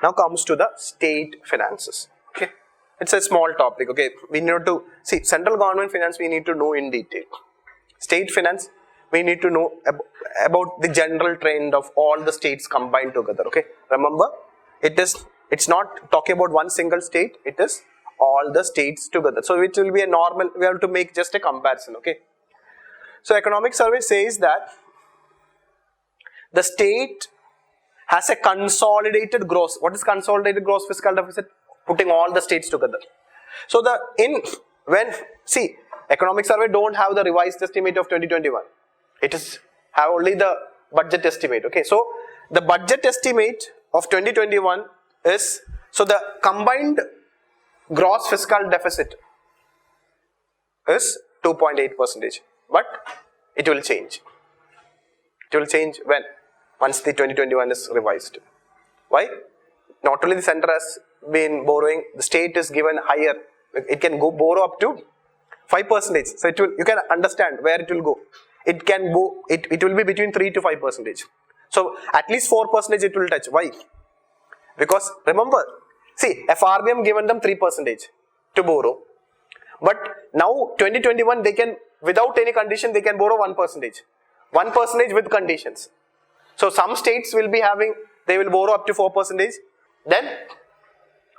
Now comes to the state finances. Okay, it's a small topic. Okay, we need to see central government finance. We need to know in detail. State finance, we need to know about the general trend of all the states combined together. Okay, remember, it's not talking about one single state. It is all the states together. So it will be a normal. We have to make just a comparison. Okay. So economic survey says that the state has a consolidated gross. What is consolidated gross fiscal deficit? Putting all the states together. So economic survey don't have the revised estimate of 2021. It is have only the budget estimate. Okay, so the budget estimate of 2021 is, so the combined gross fiscal deficit is 2.8%, but it will change. It will change when? Once the 2021 is revised. Why? Not only the center has been borrowing, the state is given higher. It can go borrow up to 5%. So you can understand where it will go. It can go. It will be between 3 to 5%. So at least 4% it will touch. Why? Because remember, see, FRBM given them 3% to borrow, but now 2021 they can, without any condition, they can borrow 1%. 1% with conditions. So some states will be having, they will borrow up to 4%. Then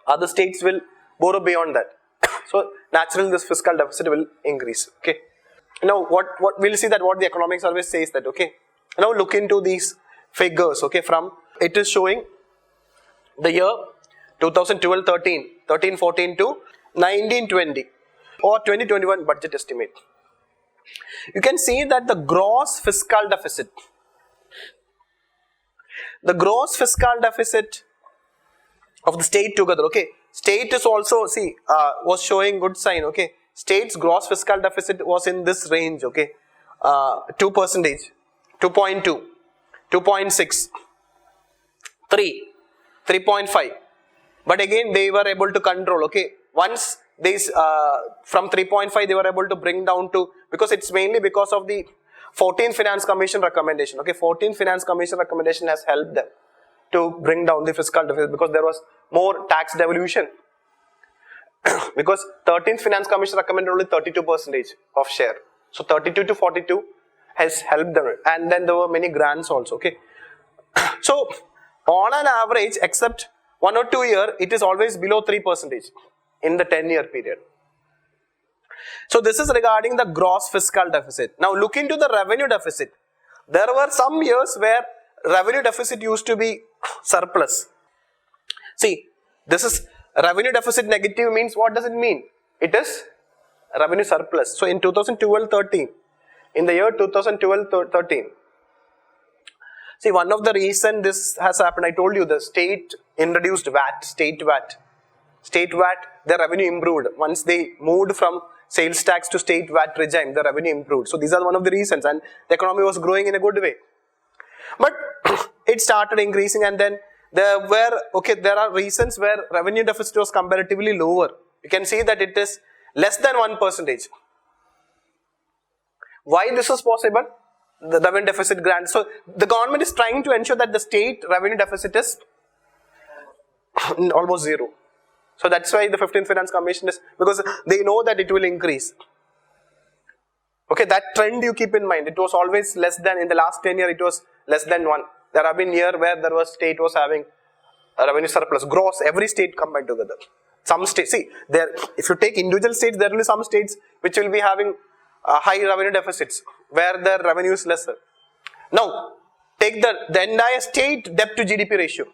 other states will borrow beyond that. So naturally this fiscal deficit will increase. Okay. Now what we'll see that what the economic survey says that. Okay. Now look into these figures. Okay. From it is showing the year 2012-13, 13-14 to 19-20 or 2021 budget estimate. You can see that the gross fiscal deficit of the state together, okay, state is also, see, was showing good sign, okay, state's gross fiscal deficit was in this range, okay, 2%, 2.2, 2.6, 3, 3.5, but again they were able to control, okay, once these, from 3.5 they were able to bring down to, because it's mainly because of the 14th Finance Commission recommendation, okay, 14th Finance Commission recommendation has helped them to bring down the fiscal deficit because there was more tax devolution. Because 13th Finance Commission recommended only 32% of share. So 32 to 42 has helped them, and then there were many grants also, okay. So on an average, except 1 or 2 years, it is always below 3% in the 10-year period. So this is regarding the gross fiscal deficit. Now look into the revenue deficit. There were some years where revenue deficit used to be surplus. See, this is revenue deficit negative means, what does it mean? It is revenue surplus. So in 2012-13, in the year 2012-13, see, one of the reason this has happened, I told you, the state introduced VAT, state VAT, the revenue improved. Once they moved from sales tax to state VAT regime, the revenue improved. So these are one of the reasons, and the economy was growing in a good way. But it started increasing, and then there are reasons where revenue deficit was comparatively lower. You can see that it is less than 1%. Why this is possible? The revenue deficit grant. So the government is trying to ensure that the state revenue deficit is almost zero. So that's why the 15th Finance Commission is, because they know that it will increase. Okay, that trend you keep in mind. It was always less than, in the last 10 years it was less than 1. There have been years where there was state was having a revenue surplus, gross, every state combined together. Some states, see, there, if you take individual states, there will be some states which will be having high revenue deficits, where their revenue is lesser. Now, take the entire state debt to GDP ratio.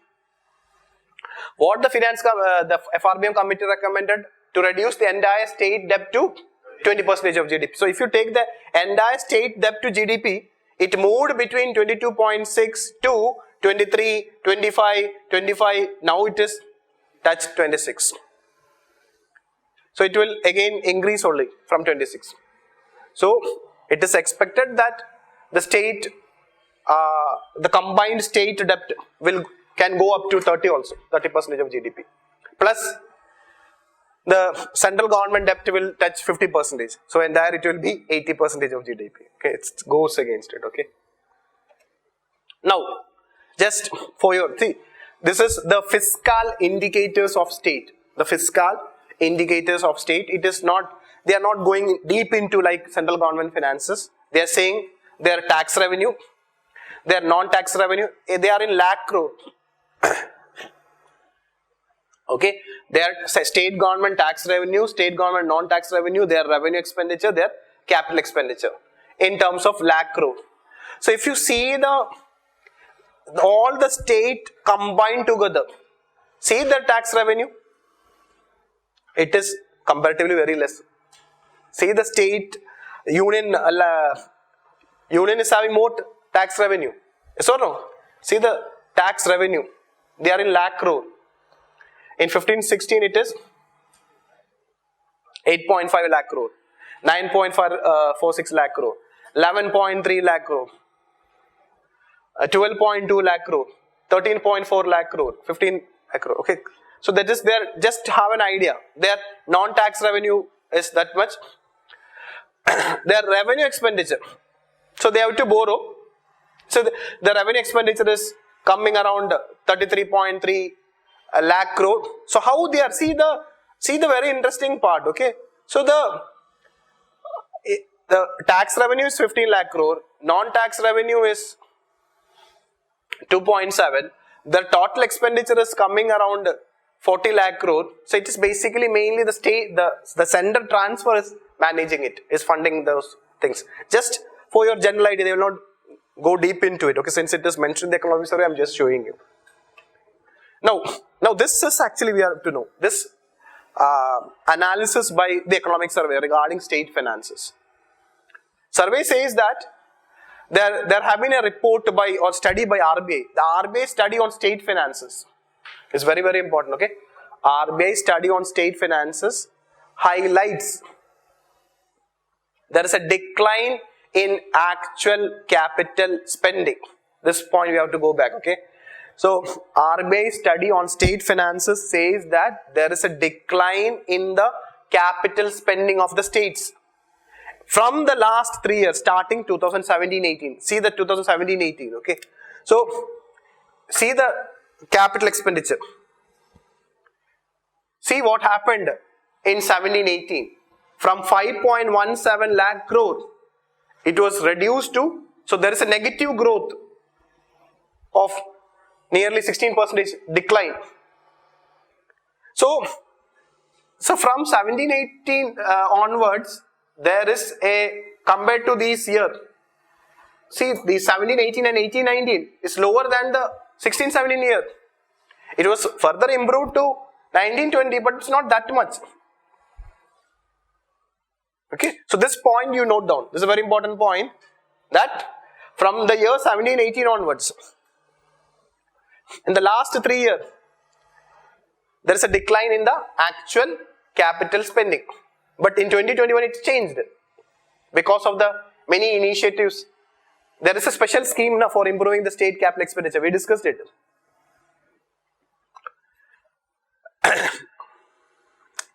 What the the FRBM committee recommended to reduce the entire state debt to 20% of GDP. So if you take the entire state debt to GDP, it moved between 22.6 to 23, 25, 25. Now it is touched 26. So it will again increase only from 26. So it is expected that the state, the combined state debt can go up to 30 also, 30% of GDP. Plus the central government debt will touch 50%. So entire it will be 80% of GDP. Okay, it goes against it. Okay. Now, just for your, see, This is the fiscal indicators of state. The fiscal indicators of state. It is not, they are not going deep into like central government finances. They are saying their tax revenue, their non-tax revenue, they are in lakh crore. Okay, their state government tax revenue, state government non-tax revenue, their revenue expenditure, their capital expenditure in terms of lakh crore. So if you see all the state combined together, see the tax revenue, it is comparatively very less. See the state, union is having more tax revenue, yes or no? See the tax revenue, they are in lakh crore. In 15-16 it is 8.5 lakh crore, 9.46 lakh crore, 11.3 lakh crore, 12.2 lakh crore, 13.4 lakh crore, 15 lakh crore. Okay, so that is there. Just have an idea. Their non-tax revenue is that much. Their revenue expenditure, so they have to borrow. So the revenue expenditure is coming around 33.3 lakh crore. So how they are, see the very interesting part. Okay, so the tax revenue is 15 lakh crore, non-tax revenue is 2.7. The total expenditure is coming around 40 lakh crore. So it is basically mainly the state, the center transfer is managing it, is funding those things. Just for your general idea, they will not go deep into it. Okay, since it is mentioned in the economic survey, I am just showing you. Now this is actually, we have to know this analysis by the economic survey regarding state finances. Survey says that there have been a report by or study by RBI. The RBI study on state finances is very, very important. Okay, RBI study on state finances highlights there is a decline in actual capital spending. This point we have to go back. Okay, so RBI study on state finances says that there is a decline in the capital spending of the states from the last 3 years, starting 2017-18. See the 2017-18. Okay, so see the capital expenditure. See what happened in 17-18. From 5.17 lakh crore, it was reduced to, so there is a negative growth of nearly 16% decline. So from 17-18 onwards, there is a, compared to this year, see the 17-18 and 18-19 is lower than the 16-17 year. It was further improved to 19-20, but it's not that much. Okay, so this point you note down. This is a very important point, that from the year 17-18 onwards, in the last 3 years, there is a decline in the actual capital spending. But in 2021 it changed because of the many initiatives. There is a special scheme now for improving the state capital expenditure. We discussed it.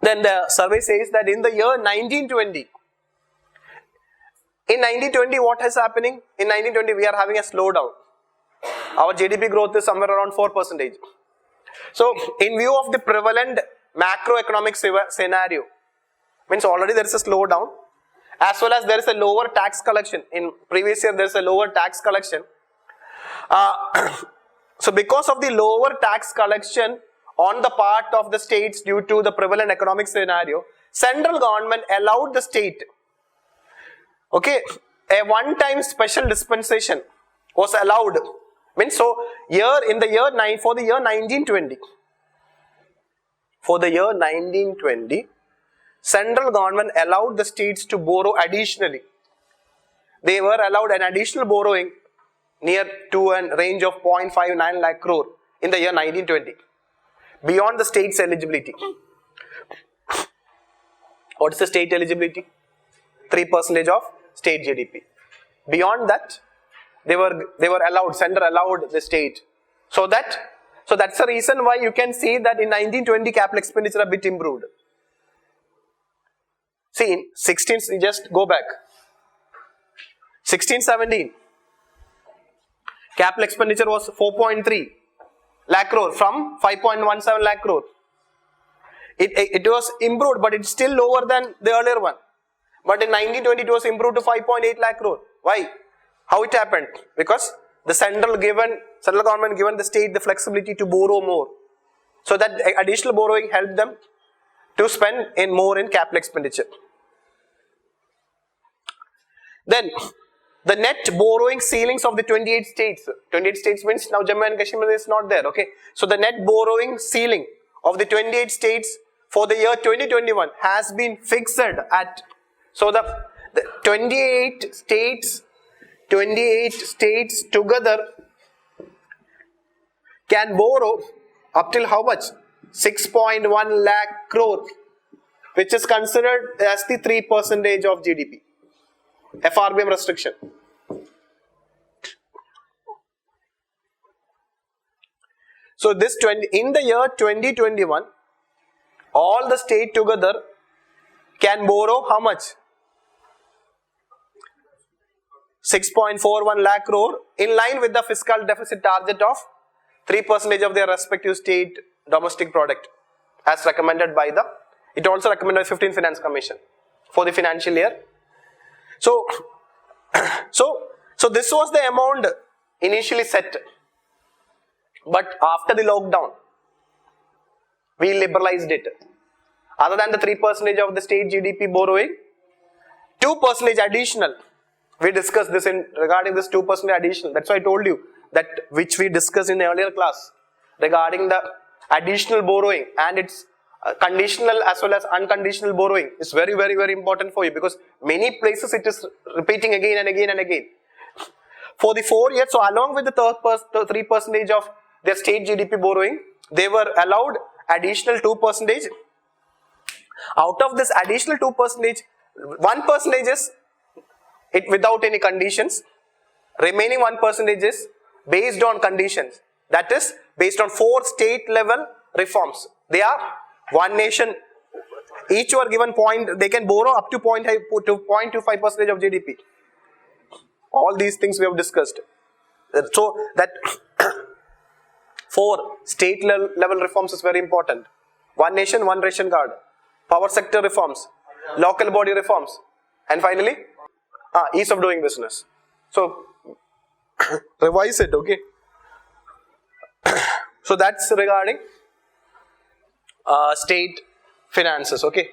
Then the survey says that in the year 1920, in 1920 what is happening? In 1920 we are having a slowdown. Our GDP growth is somewhere around 4%. So in view of the prevalent macroeconomic scenario, means already there is a slowdown, as well as there is a lower tax collection. In previous year there is a lower tax collection. So because of the lower tax collection on the part of the states due to the prevalent economic scenario, central government allowed the state, okay, a one-time special dispensation was allowed. Means so for the year 1920, central government allowed the states to borrow additionally. They were allowed an additional borrowing near to a range of 0.59 lakh crore in the year 1920, beyond the state's eligibility. What is the state eligibility? 3% of state GDP. Beyond that, they were allowed, center allowed the state. So that's the reason why you can see that in 1920 capital expenditure a bit improved. See in 16, just go back. 16-17, capital expenditure was 4.3. lakh crore from 5.17 lakh crore. It was improved, but it's still lower than the earlier one. But in 1920 it was improved to 5.8 lakh crore. Why? How it happened? Because the central government given the state the flexibility to borrow more. So that additional borrowing helped them to spend more in capital expenditure. Then the net borrowing ceilings of the 28 states. 28 states means now Jammu and Kashmir is not there. Okay. So the net borrowing ceiling of the 28 states for the year 2021 has been fixed at, so the 28 states together can borrow up till how much? 6.1 lakh crore, which is considered as the 3% of GDP. FRBM restriction. So this in the year 2021, all the state together can borrow how much? 6.41 lakh crore, in line with the fiscal deficit target of 3% of their respective state domestic product, as recommended by it also recommended by 15th Finance Commission for the financial year. So this was the amount initially set, but after the lockdown, we liberalized it. Other than the 3% of the state GDP borrowing, 2% additional. We discussed this regarding this 2% additional. That's why I told you that which we discussed in the earlier class regarding the additional borrowing, and its conditional as well as unconditional borrowing is very, very, very important for you, because many places it is repeating again and again and again. For the 4 years, so along with the 3% of their state GDP borrowing, they were allowed additional 2%. Out of this additional 2%, 1% is it without any conditions. Remaining 1% is based on conditions. That is based on 4 state level reforms. They are one nation. Each were given point. They can borrow up to 0.25% of GDP. All these things we have discussed. So that 4 state level reforms is very important. One nation, one ration card. Power sector reforms. Local body reforms. And finally, ease of doing business. So revise it, okay? So that's regarding state finances, okay?